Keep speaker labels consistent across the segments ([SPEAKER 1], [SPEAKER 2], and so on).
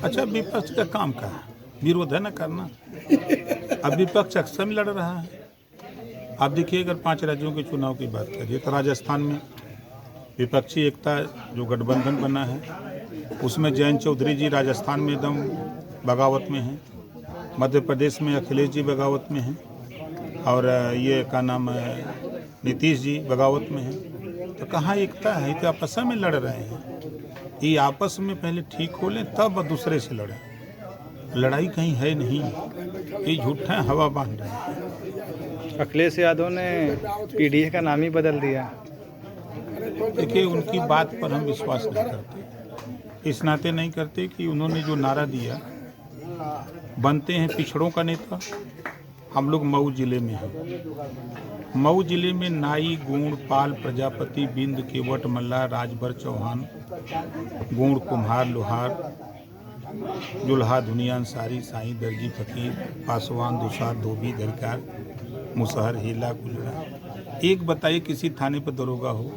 [SPEAKER 1] अच्छा, विपक्ष का काम का है विरोध है ना करना। अब विपक्ष अक्सर में लड़ रहा है। आप देखिए, अगर 5 राज्यों के चुनाव की बात करिए तो राजस्थान में विपक्षी एकता जो गठबंधन बना है उसमें जयंत चौधरी जी राजस्थान में एकदम बगावत में हैं। मध्य प्रदेश में अखिलेश जी बगावत में हैं और ये क्या नाम है नीतीश जी बगावत में हैं। तो कहाँ एकता है? तो आपस में लड़ रहे हैं। ये आपस में पहले ठीक हो लें तब दूसरे से लड़ें। लड़ाई कहीं है नहीं, ये झूठा हवा बांध रहे हैं।
[SPEAKER 2] अखिलेश यादव ने पीडीए का नाम ही बदल दिया।
[SPEAKER 1] देखिए, उनकी बात पर हम विश्वास नहीं करते, इस नाते नहीं करते कि उन्होंने जो नारा दिया, बनते हैं पिछड़ों का नेता। हम लोग मऊ जिले में हैं। मऊ जिले में नाई, गुण, पाल, प्रजापति, बिंद, केवट, मल्ला, राजभर, चौहान, गुण, कुम्हार, लोहार, जुल्हा, धुनिया, अंसारी, साईं, दर्जी, फकीर, पासवान, दुसार, धोबी, दरकार, मुसहर, हेला, गुजरा। एक बताइए किसी थाने पर दरोगा हो,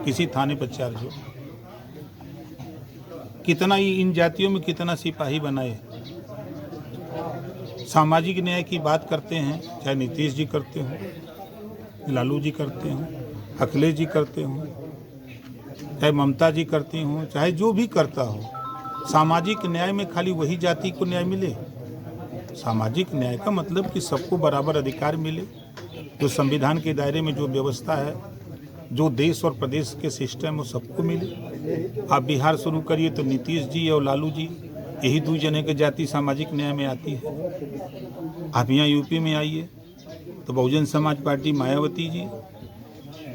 [SPEAKER 1] किसी थाने पर चार्ज हो? कितना इन जातियों में कितना सिपाही बनाए? सामाजिक न्याय की बात करते हैं, चाहे नीतीश जी करते हों, लालू जी करते हों, अखिलेश जी करते हों, चाहे ममता जी करती हों, चाहे जो भी करता हो, सामाजिक न्याय में खाली वही जाति को न्याय मिले? सामाजिक न्याय का मतलब कि सबको बराबर अधिकार मिले, जो संविधान के दायरे में जो व्यवस्था है, जो देश और प्रदेश के सिस्टम वो सबको मिले। आप बिहार शुरू करिए तो नीतीश जी और लालू जी, यही 2 जने के जाति सामाजिक न्याय में आती है। आप यहाँ यूपी में आइए तो बहुजन समाज पार्टी मायावती जी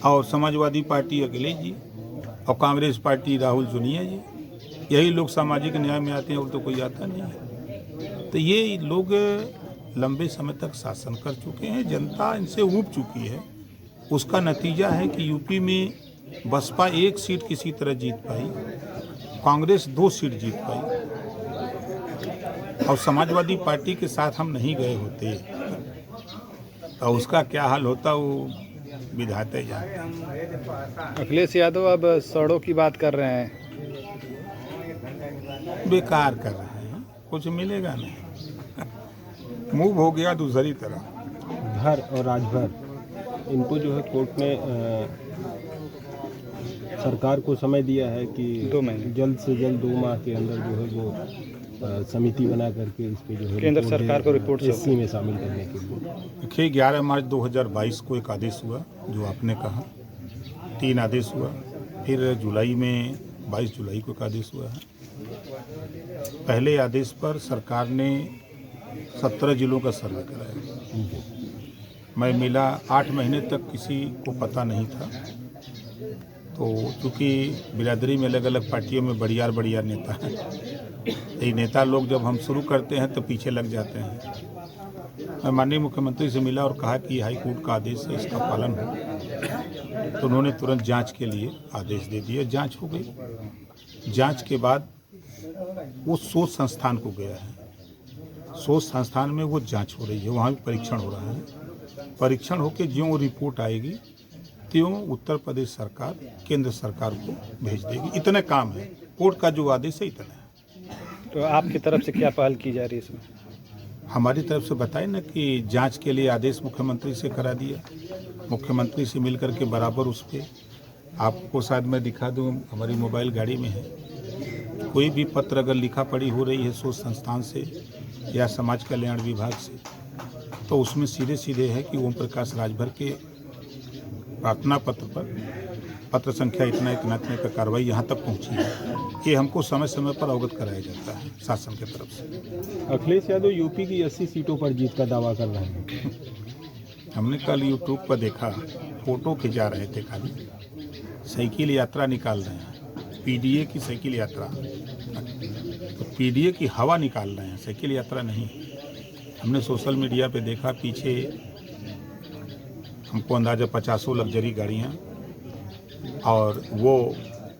[SPEAKER 1] और समाजवादी पार्टी अखिलेश जी और कांग्रेस पार्टी राहुल सोनिया जी, यही लोग सामाजिक न्याय में आते हैं और तो कोई आता नहीं है। तो ये लोग लंबे समय तक शासन कर चुके हैं, जनता इनसे ऊब चुकी है। उसका नतीजा है कि यूपी में बसपा 1 सीट किसी तरह जीत पाई, कांग्रेस 2 सीट जीत पाई और समाजवादी पार्टी के साथ हम नहीं गए होते तो उसका क्या हाल होता वो विधाते जानते।
[SPEAKER 2] अखिलेश यादव अब सड़कों की बात कर रहे हैं।
[SPEAKER 1] बेकार कर रहे हैं, कुछ मिलेगा नहीं। मूव हो गया दूसरी तरफ।
[SPEAKER 3] भर और राजभर इनको जो है कोर्ट ने सरकार को समय दिया है कि
[SPEAKER 2] 2 महीने
[SPEAKER 3] जल्द से जल्द 2 माह के अंदर जो है वो समिति बना करके इस पे जो है
[SPEAKER 2] केंद्र सरकार को रिपोर्ट
[SPEAKER 3] एससी में शामिल करने के लिए।
[SPEAKER 1] देखिए, 11 मार्च 2022 को एक आदेश हुआ जो आपने कहा, 3 आदेश हुआ, फिर जुलाई में 22 जुलाई को एक आदेश हुआ है। पहले आदेश पर सरकार ने 17 जिलों का सर्वे कराया। मैं मिला, 8 महीने तक किसी को पता नहीं था। तो चूँकि बिरादरी में अलग अलग पार्टियों में बढ़ियार बढ़ियार नेता हैं, ये नेता लोग जब हम शुरू करते हैं तो पीछे लग जाते हैं। मैं माननीय मुख्यमंत्री से मिला और कहा कि हाई कोर्ट का आदेश है, इसका पालन हो। तो उन्होंने तुरंत जांच के लिए आदेश दे दिया। जांच हो गई। जांच के बाद वो शोध संस्थान को गया है। शोध संस्थान में वो जांच हो रही है, वहाँ भी परीक्षण हो रहा है। परीक्षण होकर ज्यों रिपोर्ट आएगी त्यों उत्तर प्रदेश सरकार केंद्र सरकार को भेज देगी। इतने काम है, कोर्ट का जो आदेश है इतना है।
[SPEAKER 2] तो आपकी तरफ से क्या पहल की जा रही है इसमें?
[SPEAKER 1] हमारी तरफ से बताए ना कि जांच के लिए आदेश मुख्यमंत्री से करा दिया। मुख्यमंत्री से मिलकर के बराबर उस पर आपको शायद मैं दिखा दूँ, हमारी मोबाइल गाड़ी में है। कोई भी पत्र अगर लिखा पढ़ी हो रही है शोध संस्थान से या समाज कल्याण विभाग से, तो उसमें सीधे सीधे है कि ओम प्रकाश राजभर के प्रार्थना पत्र पर पत्र संख्या इतना इतना इतने का कार्रवाई यहाँ तक पहुँची है। ये हमको समय समय पर अवगत कराया जाता है शासन की तरफ से।
[SPEAKER 3] अखिलेश यादव यूपी की 80 सीटों पर जीत का दावा कर रहे हैं।
[SPEAKER 1] हमने कल यूट्यूब पर देखा, फोटो खिंचा रहे थे, खाली साइकिल यात्रा निकाल रहे हैं, पीडीए की साइकिल यात्रा। तो पीडीए की हवा निकाल रहे हैं, साइकिल यात्रा नहीं। हमने सोशल मीडिया पे देखा, पीछे हमको अंदाज़ा 50 लग्जरी गाड़ियाँ और वो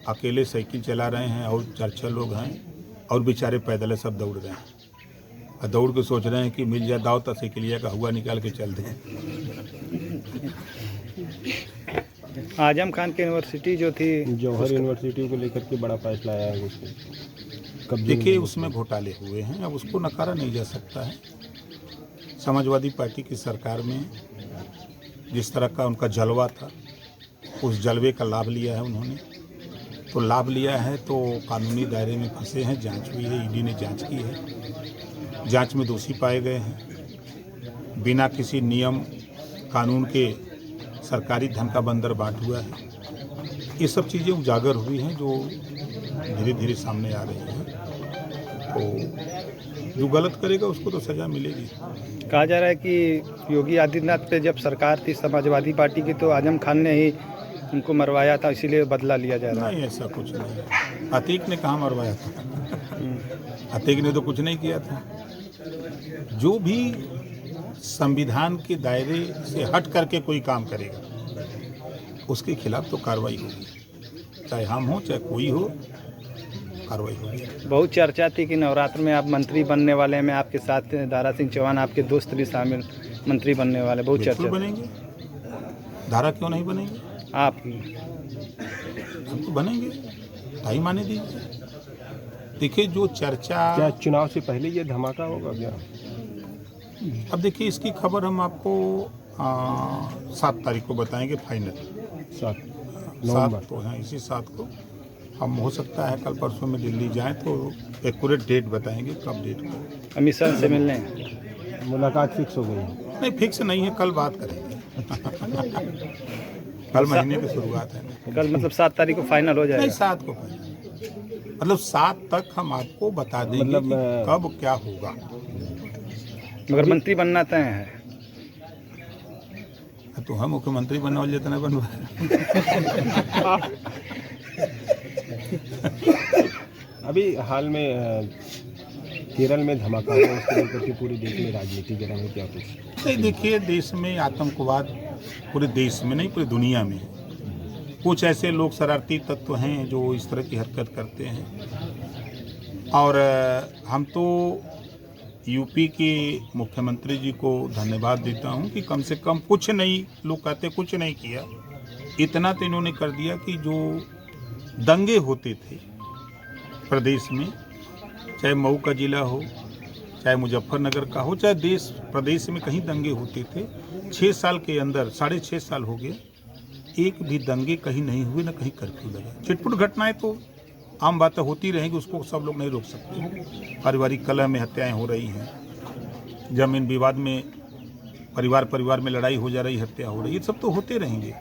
[SPEAKER 1] अकेले साइकिल चला रहे हैं और 4-6 लोग हैं और बेचारे पैदल सब दौड़ रहे हैं और दौड़ के सोच रहे हैं कि मिल जाए दाव तो साइकिलिया का हुआ निकाल के चल दें।
[SPEAKER 2] आजम खान की यूनिवर्सिटी जो थी
[SPEAKER 3] जौहर यूनिवर्सिटी को लेकर के बड़ा फैसला आया है उसमें। कब्जे
[SPEAKER 1] देखिए
[SPEAKER 3] में
[SPEAKER 1] उसमें घोटाले हुए हैं, अब उसको नकारा नहीं जा सकता है। समाजवादी पार्टी की सरकार में जिस तरह का उनका जलवा था, उस जलवे का लाभ लिया है उन्होंने। तो लाभ लिया है तो कानूनी दायरे में फंसे हैं, जांच हुई है, ईडी ने जांच की है, जांच में दोषी पाए गए हैं। बिना किसी नियम कानून के सरकारी धन का बंदरबाट हुआ है। ये सब चीज़ें उजागर हुई हैं जो धीरे धीरे सामने आ रही हैं। तो जो गलत करेगा उसको तो सज़ा मिलेगी।
[SPEAKER 2] कहा जा रहा है कि योगी आदित्यनाथ पे जब सरकार थी समाजवादी पार्टी की तो आजम खान ने ही उनको मरवाया था, इसीलिए बदला लिया जा रहा है।
[SPEAKER 1] नहीं, ऐसा कुछ नहीं है। अतीक ने कहाँ मरवाया था? अतीक ने तो कुछ नहीं किया था। जो भी संविधान के दायरे से हट करके कोई काम करेगा उसके खिलाफ तो कार्रवाई होगी, चाहे हम हो चाहे कोई हो, कार्रवाई होगी।
[SPEAKER 2] बहुत चर्चा थी कि नवरात्र में आप मंत्री बनने वाले हैं, आपके साथ दारा सिंह चौहान आपके दोस्त भी शामिल मंत्री बनने वाले, बहुत
[SPEAKER 1] बिल्कुल
[SPEAKER 2] चर्चा।
[SPEAKER 1] बनेंगे, धारा क्यों नहीं बनेंगे?
[SPEAKER 2] आप
[SPEAKER 1] हम तो बनेंगे, टाइम आने दीजिए। देखिए जो चर्चा,
[SPEAKER 3] क्या चुनाव से पहले ये धमाका होगा क्या?
[SPEAKER 1] अब देखिए इसकी खबर हम आपको 7 तारीख को बताएंगे फाइनल।
[SPEAKER 3] 7
[SPEAKER 1] 7
[SPEAKER 3] नवंबर
[SPEAKER 1] तो हैं, इसी 7 को हम हो सकता है कल परसों में दिल्ली जाएं तो एक्यूरेट डेट बताएंगे कब डेट को।
[SPEAKER 2] अमित शाह से मिलने
[SPEAKER 3] मुलाकात फिक्स हो गई है?
[SPEAKER 1] नहीं, फिक्स नहीं है, कल बात करेंगे। कल महीने की शुरुआत है ना।
[SPEAKER 2] कल मतलब 7 तारीख को फाइनल हो
[SPEAKER 1] नहीं,
[SPEAKER 2] जाएगा।
[SPEAKER 1] 7 को फाइनल, मतलब 7 तक हम आपको बता देंगे
[SPEAKER 3] मतलब,
[SPEAKER 1] कि कब क्या होगा।
[SPEAKER 2] मगर मंत्री बनना तय है।
[SPEAKER 1] तो हम मुख्यमंत्री बनने वाले जितना बनवा
[SPEAKER 3] अभी हाल में केरल में धमाका हुआ, उसके लेकर के पूरे देश में राजनीति के रंग क्या कुछ?
[SPEAKER 1] नहीं, देखिए देश में आतंकवाद पूरे देश में नहीं पूरी दुनिया में कुछ ऐसे लोग शरारती तत्व हैं जो इस तरह की हरकत करते हैं। और हम तो यूपी के मुख्यमंत्री जी को धन्यवाद देता हूं कि कम से कम कुछ नहीं, लोग कहते कुछ नहीं किया, इतना तो इन्होंने कर दिया कि जो दंगे होते थे प्रदेश में, चाहे मऊ का जिला हो, चाहे मुजफ्फरनगर का हो, चाहे देश प्रदेश में कहीं दंगे होते थे, 6 साल के अंदर 6.5 साल हो गए, एक भी दंगे कहीं नहीं हुए, न कहीं कर्फ्यू लगा। छिटपुट घटनाएं तो आम बातें होती रहेंगी, उसको सब लोग नहीं रोक सकते। पारिवारिक कलह में हत्याएं हो रही हैं, जमीन विवाद में परिवार में लड़ाई हो जा रही, हत्या हो रही, ये सब तो होते रहेंगे।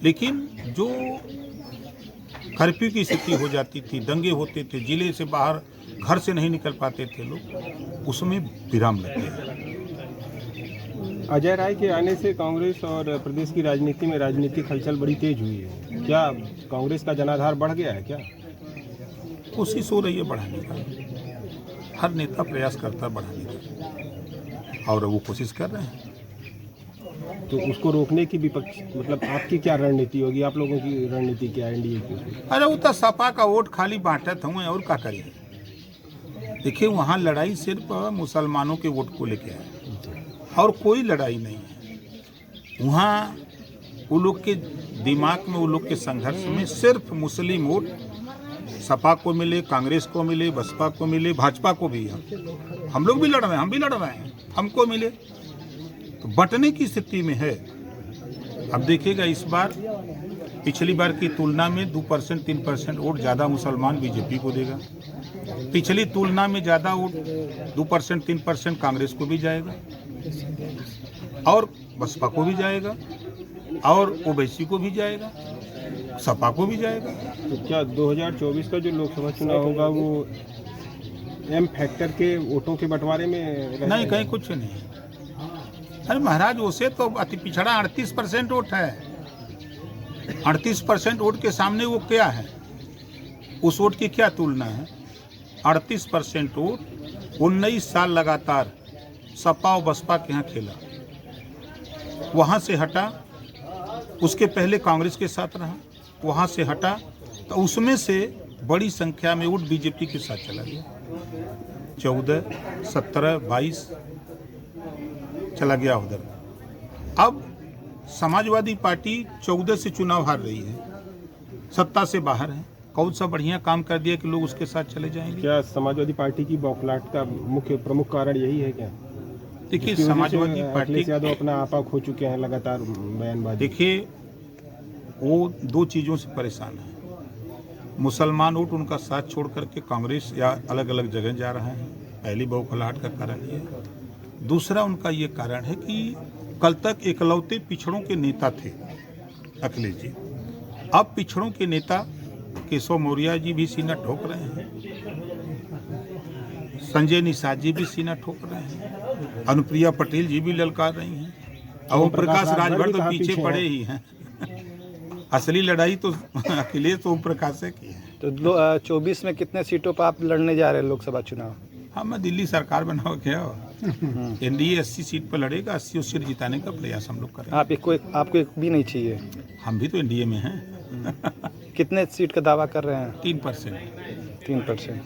[SPEAKER 1] लेकिन जो कर्फ्यू की स्थिति हो जाती थी, दंगे होते थे, जिले से बाहर घर से नहीं निकल पाते थे लोग, उसमें विराम लग गया।
[SPEAKER 3] अजय राय के आने से कांग्रेस और प्रदेश की राजनीति में राजनीतिक हलचल बड़ी तेज हुई है। क्या कांग्रेस का जनाधार बढ़ गया है क्या?
[SPEAKER 1] कोशिश हो रही है बढ़ाने का, हर नेता प्रयास करता है बढ़ाने का, और वो कोशिश कर रहे हैं।
[SPEAKER 3] तो उसको रोकने की विपक्ष, मतलब आपकी क्या रणनीति होगी? आप लोगों की रणनीति क्या है एनडीए की?
[SPEAKER 1] अरे वो तो सपा का वोट खाली बांटत हुए और क्या करिए। देखिए वहाँ लड़ाई सिर्फ मुसलमानों के वोट को लेके है और कोई लड़ाई नहीं है। वहाँ वो लोग के दिमाग में, वो लोग के संघर्ष में सिर्फ मुस्लिम वोट सपा को मिले, कांग्रेस को मिले, बसपा को मिले, भाजपा को भी, हम लोग भी लड़ रहे हैं, हम भी लड़ रहे हैं, हमको मिले, तो बंटने की स्थिति में है। अब देखिएगा इस बार पिछली बार की तुलना में 2% 3% वोट ज़्यादा मुसलमान बीजेपी को देगा। पिछली तुलना में ज़्यादा वोट 2% 3% कांग्रेस को भी जाएगा और बसपा को भी जाएगा और ओवैसी को भी जाएगा, सपा को भी जाएगा।
[SPEAKER 3] तो क्या 2024 का जो लोकसभा चुनाव होगा वो एम फैक्टर के वोटों के बंटवारे में
[SPEAKER 1] नहीं, कहीं कुछ नहीं। अरे महाराज उसे तो अति पिछड़ा 38% वोट है। 38% वोट के सामने वो क्या है, उस वोट की क्या तुलना है? 38% वोट 19 साल लगातार सपा और बसपा के यहाँ खेला, वहाँ से हटा, उसके पहले कांग्रेस के साथ रहा, वहाँ से हटा, तो उसमें से बड़ी संख्या में वोट बीजेपी के साथ चला गया। 14, 17, 22 चला गया उधर। अब समाजवादी पार्टी 14 से चुनाव हार रही है, सत्ता से बाहर है, कौन सा बढ़िया काम कर दिया कि लोग उसके साथ चले जाएंगे।
[SPEAKER 3] क्या समाजवादी पार्टी की बौखलाहट का मुख्य प्रमुख कारण यही है क्या?
[SPEAKER 1] देखिए
[SPEAKER 3] जिसकी वजह से
[SPEAKER 1] समाजवादी पार्टी,
[SPEAKER 3] अखिलेश यादव अपना आपा खो चुके हैं लगातार बयानबाजी।
[SPEAKER 1] देखिए वो दो चीज़ों से परेशान है। मुसलमान वोट उनका साथ छोड़ करके कांग्रेस या अलग अलग जगह जा रहे हैं, पहली बौखलाहट का कारण ये है। दूसरा उनका ये कारण है कि कल तक एकलौते पिछड़ों के नेता थे अखिलेश जी, अब पिछड़ों के नेता केशव मौर्य जी भी सीना ठोक रहे हैं, संजय निषाद जी भी सीना ठोक रहे हैं, अनुप्रिया पटेल जी भी ललकार रही हैं, और ओम प्रकाश राजभर तो पीछे पड़े ही हैं। असली लड़ाई तो अखिलेश ओम प्रकाश से की है।
[SPEAKER 2] तो 24 में कितने सीटों पर आप लड़ने जा रहे हैं लोकसभा चुनाव?
[SPEAKER 1] हम दिल्ली सरकार बनाओ क्या, एनडीए 80 सीट पर लड़ेगा, 80 सीट जिताने का प्रयास हम लोग करेंगे।
[SPEAKER 2] आपको एक भी नहीं चाहिए?
[SPEAKER 1] हम भी तो एनडीए में हैं।
[SPEAKER 2] कितने सीट का दावा कर रहे हैं?
[SPEAKER 1] 3%।
[SPEAKER 2] 3%।